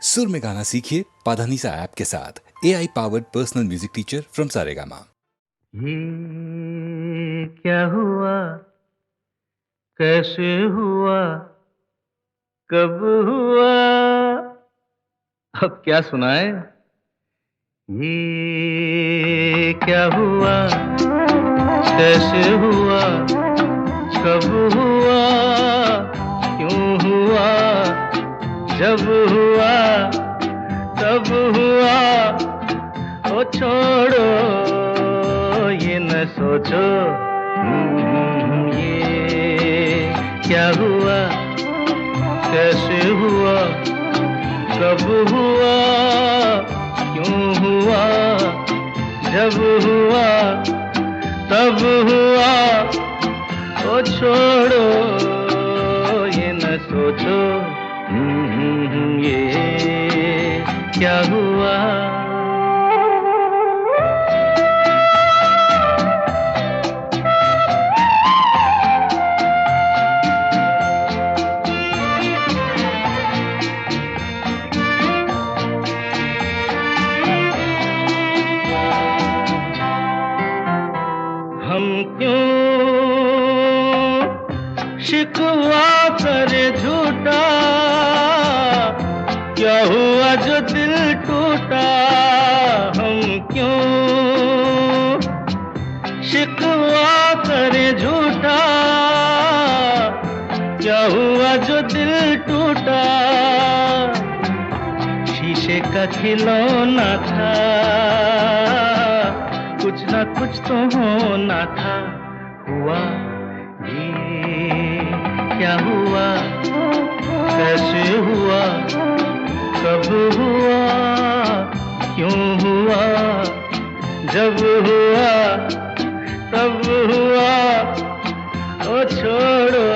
सुर में गाना सीखिए पाधानीसा ऐप के साथ। AI powered personal music teacher from Saregama. ये क्या हुआ, कैसे हुआ, कब हुआ, अब क्या सुनाए। ये क्या हुआ, कैसे हुआ, कब हुआ, क्यों हुआ, जब हुआ तब हुआ। ओ छोड़ो ये न सोचो, ये क्या हुआ, कैसे हुआ, कब हुआ, क्यों हुआ, जब हुआ तब हुआ। ओ छोड़ो ये न सोचो, ये क्या हुआ। हम क्यों शिकवा करे झूठा, क्या हुआ जो दिल टूटा। हम क्यों शिकवा करे झूठा, क्या हुआ जो दिल टूटा। शीशे का खिलौना था, कुछ ना कुछ तो होना था। हुआ ये क्या हुआ, कैसे हुआ, कब हुआ, क्यों हुआ, जब हुआ तब हुआ। ओ छोड़ो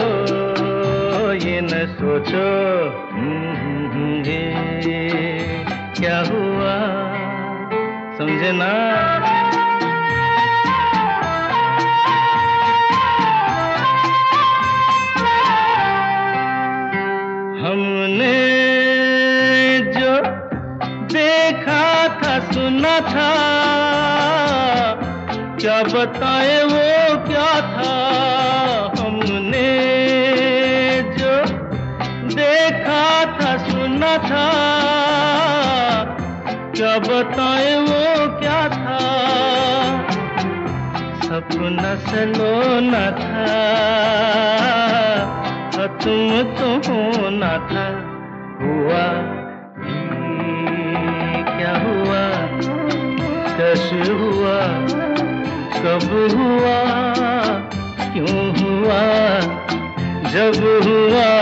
ये न सोचो, ये क्या हुआ। समझे ना। हमने जो देखा था सुना था, क्या बताए वो क्या था। हमने जो देखा था सुना था, क्या बताए वो क्या था। सपना सलोना था, तुम तो होना था। हुआ ये क्या हुआ, कैसे हुआ, कब हुआ, क्यों हुआ, जब हुआ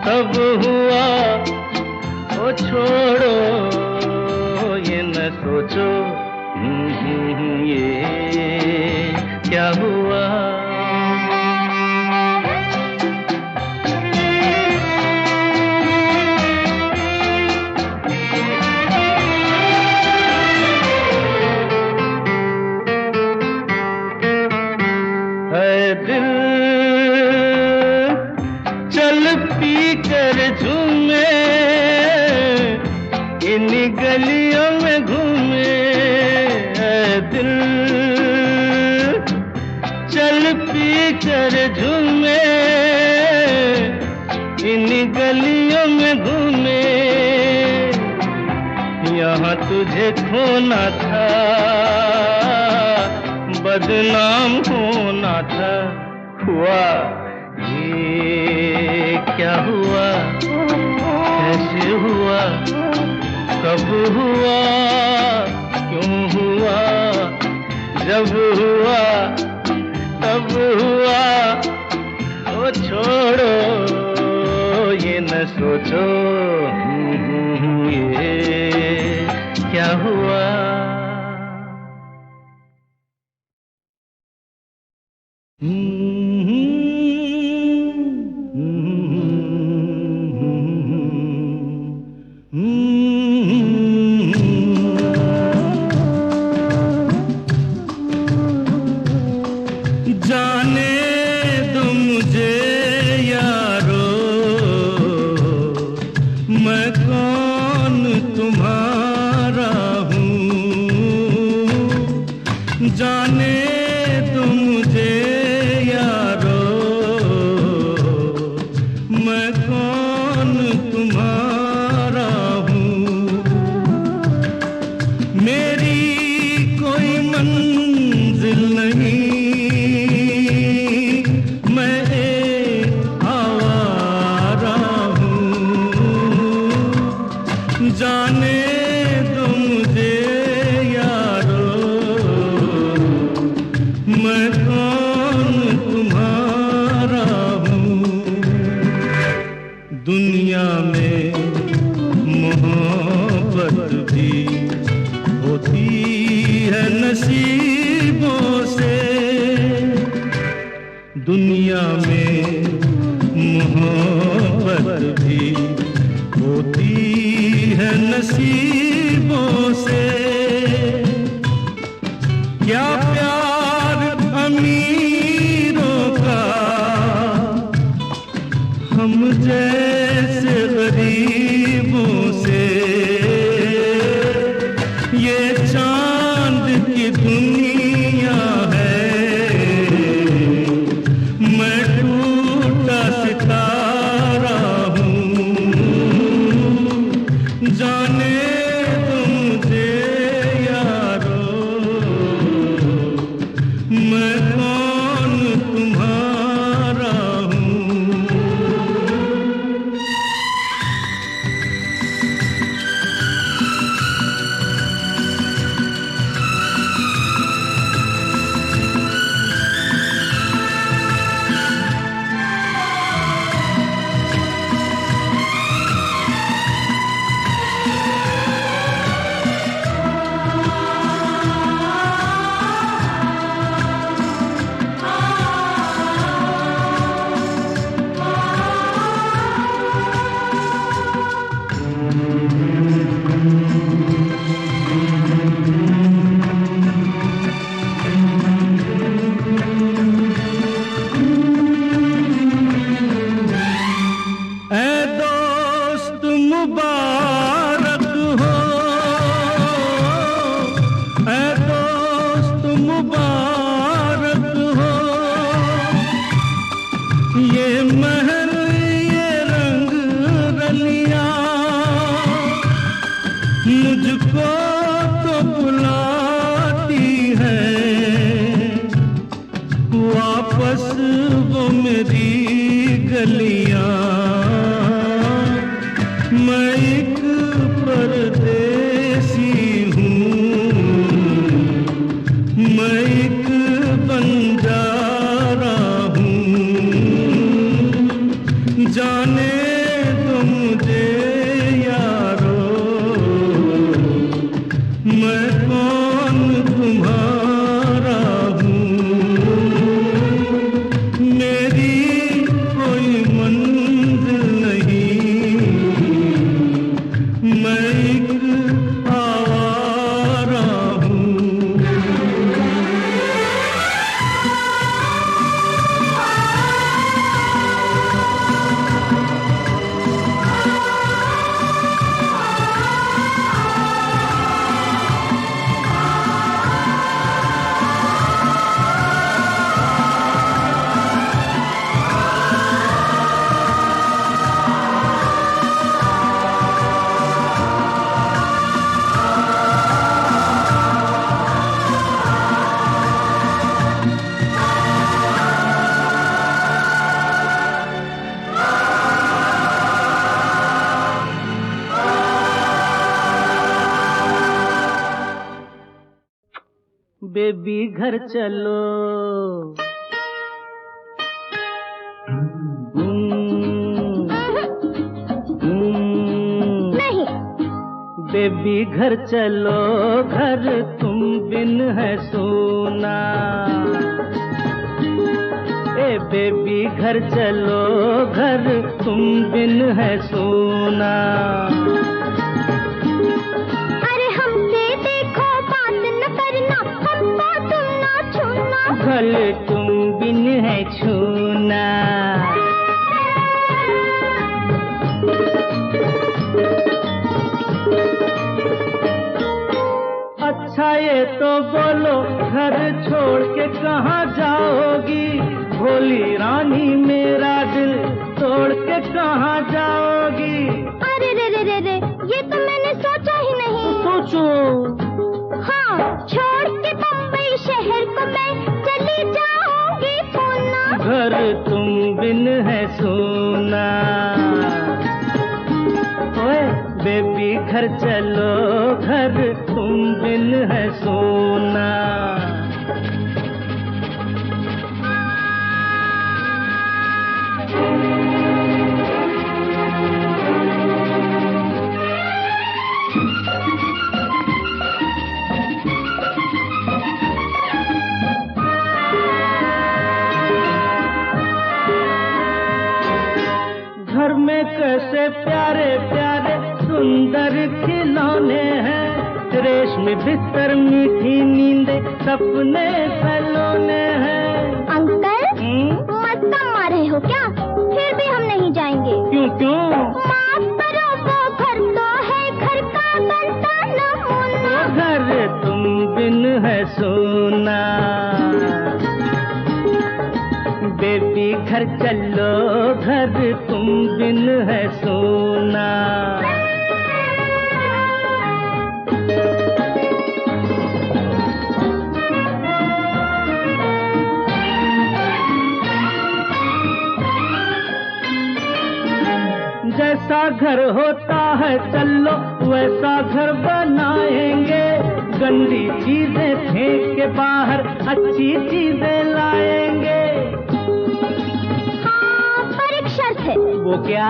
तब हुआ। ओ छोड़ो ये न सोचो, ये क्या हुआ। दिल चल पी कर झूमे, इन गलियों में घूमे। दिल चल पी कर झूमे, इन गलियों में घूमे। यहाँ तुझे खोना था, बदनाम होना था। हुआ ये क्या हुआ, कैसे हुआ, कब हुआ, क्यों हुआ, जब हुआ तब हुआ। ओ छोड़ो ये न सोचो, ये क्या हुआ। जाने दो मुझे यारो, मैं कौन कौन तुम्हारा हूँ, जाने दो मुझे यारो, मैं कौन तुम्हारा हूँ। मेरी कोई मंजिल नहीं, मैं एक आवारा हूँ, जाने दो मुझे यारो, मैं कौन तुम्हारा हूँ। दुनिया में मोहब्बत भी होती है नसीबों से, दुनिया में मोहब्बत भी होती है नसीबों से। क्या प्यार अमीरों का हम जैसे गरीबों से, ये चांद की दुनिया है, मैं टूटा सितारा हूँ, जाने दो मुझे यारो, मैं कौन तुम्हारा हूँ। मुबारक हो, ऐ दोस्त मुबारक हो, ये महल ये रंग रलियां मुझको तो बुलाती है, वापस वो मेरी गलियां। मैं एक परदेसी हूँ, मैं एक बंजारा हूँ, जाने दो मुझे यारो, मैं कौन तुम्हारा हूँ। मेरी कोई मंजिल नहीं, मैं एक आवारा हूँ। बेबी घर चलो, नहीं। बेबी घर चलो, घर तुम बिन है सोना। ए बेबी घर चलो, घर तुम बिन है सोना। भले तुम बिन है छूना। तो बोलो घर छोड़ के कहाँ जाओगी, भोली रानी मेरा दिल तोड़ के कहाँ जाओगी। अरे रे रे रे रे, ये तो मैंने सोचा ही नहीं। सोचो। हाँ, छोड़ के बम्बई शहर को मैं चली जाऊंगी पूना। घर तुम बिन है सोना। ओए बेबी घर चलो, घर तुम बिन है सोना। घर में कैसे प्यारे प्यारे सुंदर खिलौने हैं, रेशमी बिस्तर मीठी नींदे सपने सलोने हैं। अंकल, मस्का मार रहे हो क्या? फिर भी हम नहीं जाएंगे। क्यों क्यों? माफ करो, वो घर तो है घर का बनता नमूना। घर तुम बिन है सोना। बेबी घर चलो, घर तुम बिन है सोना। जैसा घर होता है चलो वैसा घर बनाएंगे, गंदी चीजें फेंक के बाहर अच्छी चीजें लाएंगे। हाँ, पर एक शर्त है। वो क्या?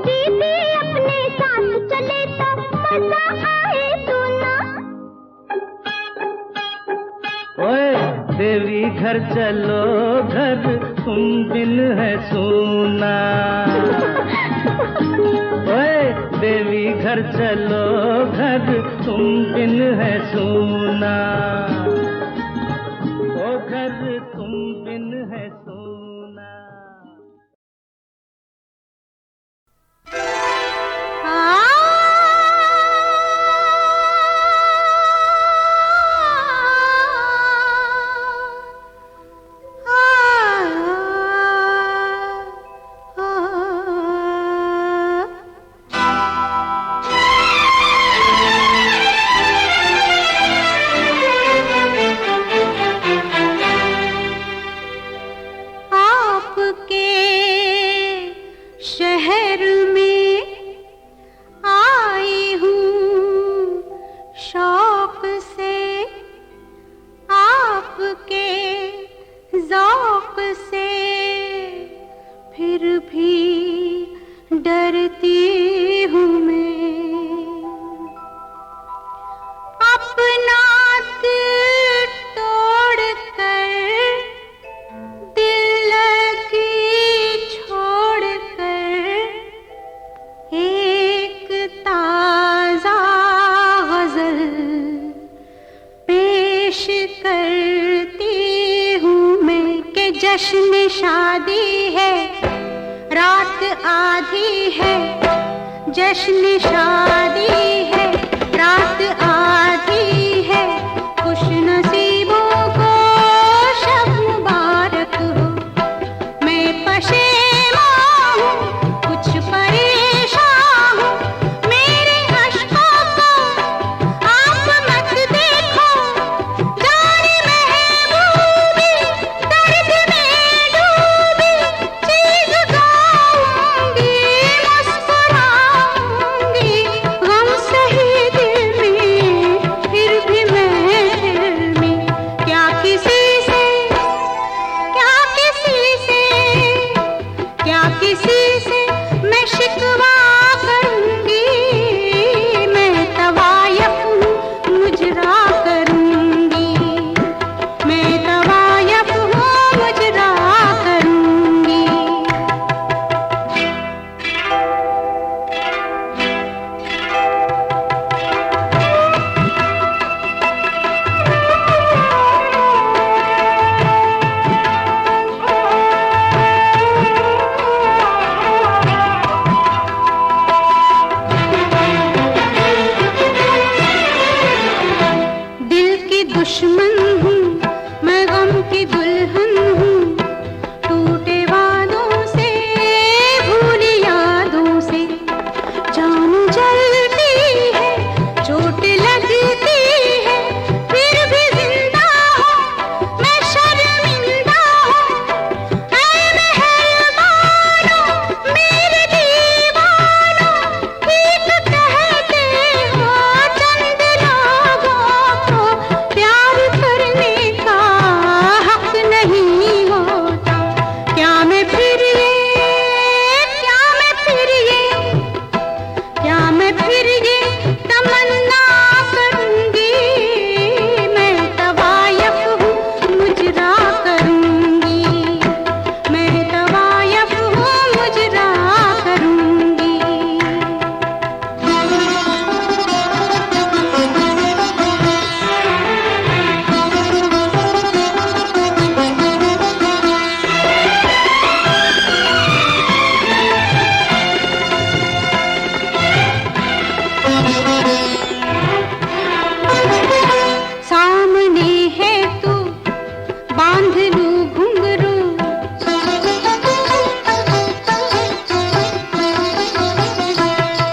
दीदी अपने साथ चले तो मजा आए सुना। ओए देवी घर चलो, घर तुम बिन है सोना। ओए देवी घर चलो, घर तुम बिन है सोना। ओ घर तुम बिन है सोना। जश्न शादी है, रात आधी है। जश्न शादी है, रात आधी है। खुश नसीबों को शब मुबारक हो। मैं पशेमान हूँ, कुछ परेशान हूँ। मेरे अश्कों को आप मत देखो। जाने महबूबी दर्द में डूबी, चीज़ गाऊंगी, मुस्कुराऊंगी, गम से सामने है तू बांध लूं घुंघरू,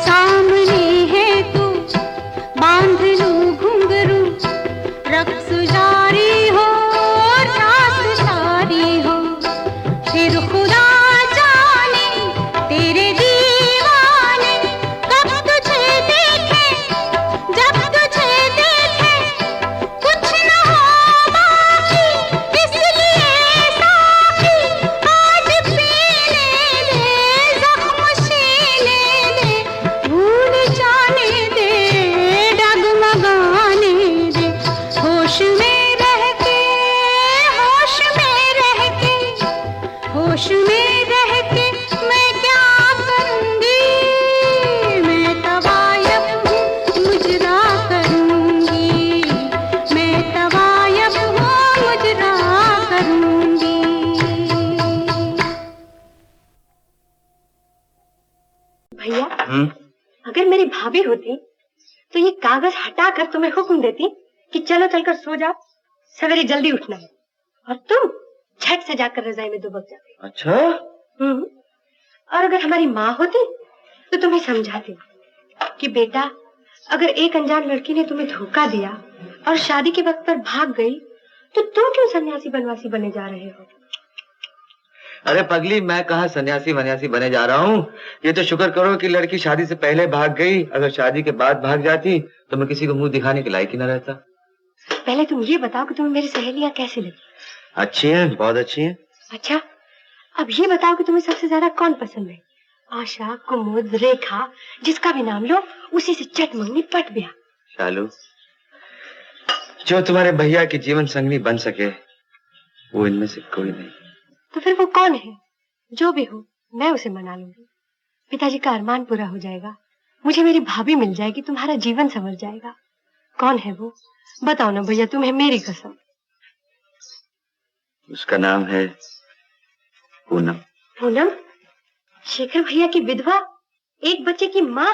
सामने है तू बांध लूं घुंघरू, रक्स जारी हो रात सारी हो, फिर खुदा जाने तेरे दीवाने कब तुझे देखे, जब तुझे देखे कुछ न हो बाकी, इसलिए साथी आज पी ले दे, जख्म सीने दे, भूल जाने दे, डगमगाने दे, होश में रह के, होश में रह के, होश में रह के मैं क्या करूंगी, मैं तवायब हूँ मुजरा करूंगी, मैं तवायब हूँ मुजरा करूंगी। भैया, अगर मेरी भाभी होती तो ये कागज हटाकर तुम्हें हुक्म देती कि चलो चलकर सो जाओ, सवेरे जल्दी उठना है, और तुम झट से जाकर रजाई में दुबक जाते। अच्छा? और अगर हमारी माँ होती तो तुम्हें समझाती कि बेटा, अगर एक अनजान लड़की ने तुम्हें धोखा दिया और शादी के वक्त पर भाग गई तो तुम क्यों सन्यासी बनवासी बने जा रहे हो। अरे पगली, मैं कहाँ सन्यासी वन्यासी बने जा रहा हूँ। ये तो शुक्र करो कि लड़की शादी से पहले भाग गई, अगर शादी के बाद भाग जाती तो मैं किसी को मुंह दिखाने के लायक ही न रहता। पहले तुम ये बताओ कि तुम्हें मेरी सहेलियां कैसी लगी। अच्छी हैं, बहुत अच्छी हैं। अच्छा, अब ये बताओ कि तुम्हें सबसे ज्यादा कौन पसंद है। आशा, कुमुद, रेखा, जिसका भी नाम लो उसी से चट मंगनी पट ब्याह। शालू, जो तुम्हारे भैया की जीवन संगनी बन सके वो इनमें से कोई नहीं। तो फिर वो कौन है? जो भी हो मैं उसे मना लूंगी। पिताजी का अरमान पूरा हो जाएगा, मुझे मेरी भाभी मिल जाएगी, तुम्हारा जीवन संवर जाएगा। कौन है वो? बताओ ना भैया, तुम्हें मेरी कसम। उसका नाम है पूनम। पूनम? शेखर भैया की विधवा, एक बच्चे की माँ?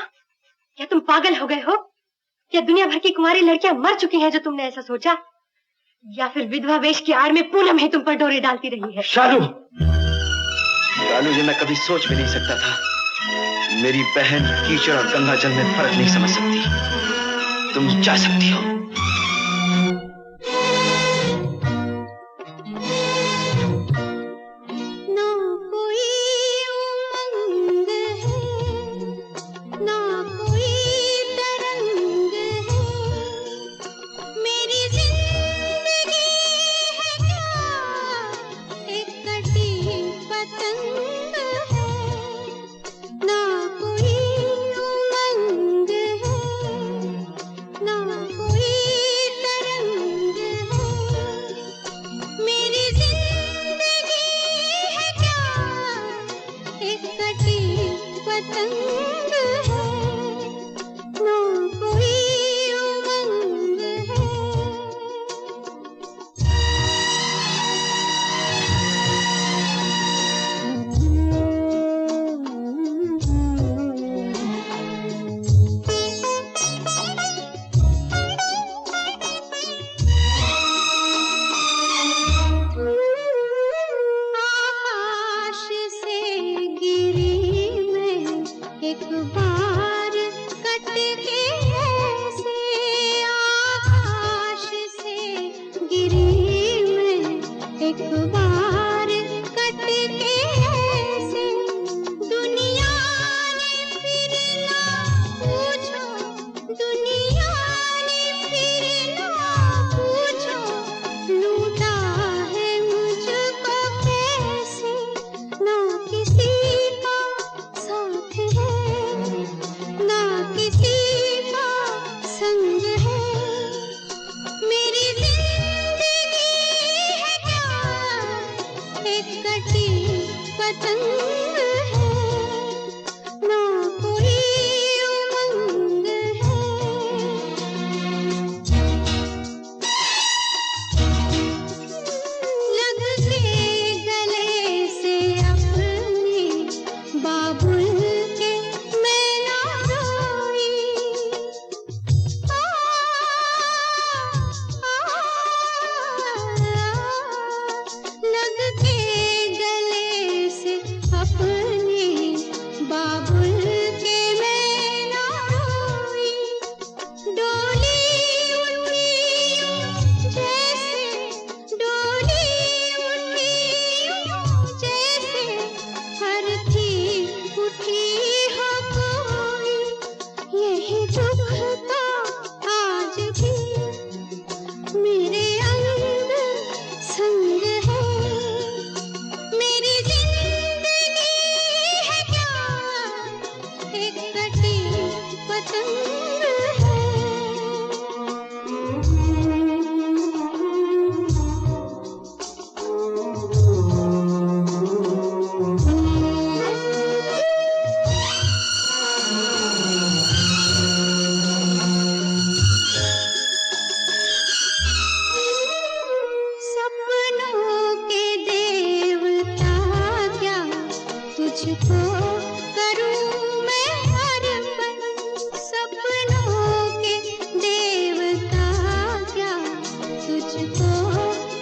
क्या तुम पागल हो गए हो? क्या दुनिया भर की कुंवारी लड़कियां मर चुकी हैं जो तुमने ऐसा सोचा? या फिर विधवा वेश की आड़ में पूनम ही तुम पर डोरे डालती रही है? शालू, शालू, ये मैं कभी सोच भी नहीं सकता था। मेरी बहन कीचड़ और गंगा जल में फर्क नहीं समझ सकती। तुम जा सकती हो। पतंग है। सपनों के देवता क्या तुझको करूं मैं अर्पण। सपनों के देवता क्या तुझको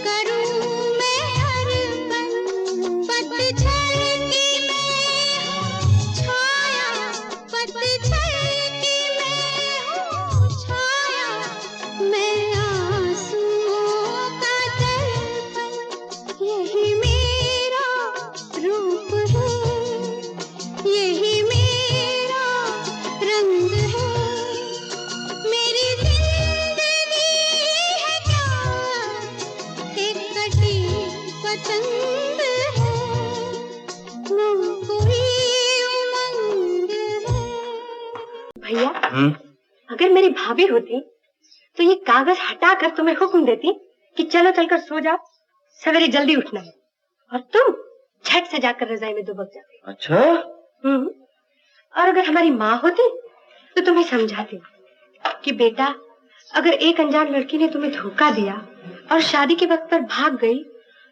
करूं मैं अर्पण। पतझड़ की मैं हूँ छाया, पतझड़ की मैं हूँ छाया, मैं आंसुओं का दर्पण। यही मेरा रूप है, यही मेरा रंग है। मेरी जिंदगी है क्या एक कटी पतंग है, ना कोई उमंग है। भैया, अगर मेरी भाभी होती तो ये कागज हटाकर तुम्हें हुक्म देती कि चलो चलकर सो जाओ, सवेरे जल्दी उठना है, और तुम झट से जाकर रजाई में दुबक जाते। अच्छा? और अगर हमारी माँ होती तो तुम्हें समझाती कि बेटा, अगर एक अनजान लड़की ने तुम्हें धोखा दिया और शादी के वक्त पर भाग गई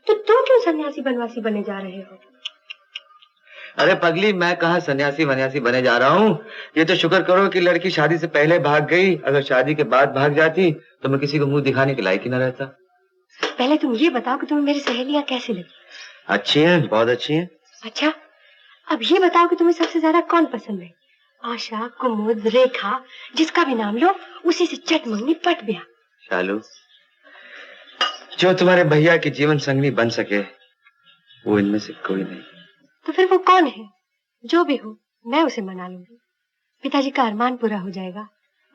तो तुम क्यों सन्यासी बनवासी बने जा रहे हो। अरे पगली, मैं कहाँ सन्यासी वन्यासी बने जा रहा हूँ। ये तो शुक्र करो कि लड़की शादी से पहले भाग गई। अगर शादी के बाद भाग जाती तो मैं किसी को मुंह दिखाने के लायक ही न रहता। पहले तुम ये बताओ कि तुम्हें मेरी सहेलियां कैसी लगी। अच्छी हैं, बहुत अच्छी हैं। अच्छा, अब ये बताओ कि तुम्हें सबसे ज्यादा कौन पसंद है। आशा, कुमुद, रेखा, जिसका भी नाम लो उसी से चट मंगनी पट ब्याह। शालू, जो तुम्हारे भैया की जीवन संगनी बन सके वो इनमें से कोई नहीं। तो फिर वो कौन है। जो भी हो मैं उसे मना लूंगी। पिताजी का अरमान पूरा हो जाएगा,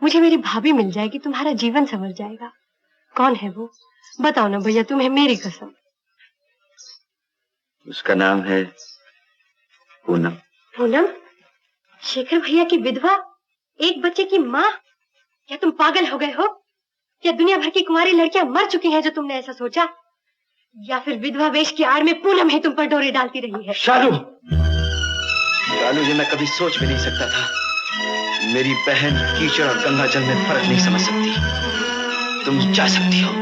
मुझे मेरी भाभी मिल जाएगी, तुम्हारा जीवन संवर जाएगा। कौन है वो, बताओ ना भैया, तुम्हें मेरी कसम। उसका नाम है पूनम। पूनम? शेखर भैया की विधवा, एक बच्चे की माँ? क्या तुम पागल हो गए हो? क्या दुनिया भर की कुंवारी लड़कियां मर चुकी हैं जो तुमने ऐसा सोचा? या फिर विधवा वेश की आड़ में पूनम ही तुम पर डोरे डालती रही है? शालू, शालू, ये मैं कभी सोच भी नहीं सकता था। मेरी बहन कीचड़ और गंगा जल में फर्क नहीं समझ सकती। तुम जा सकती हो।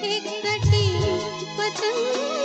एक कटी पतंग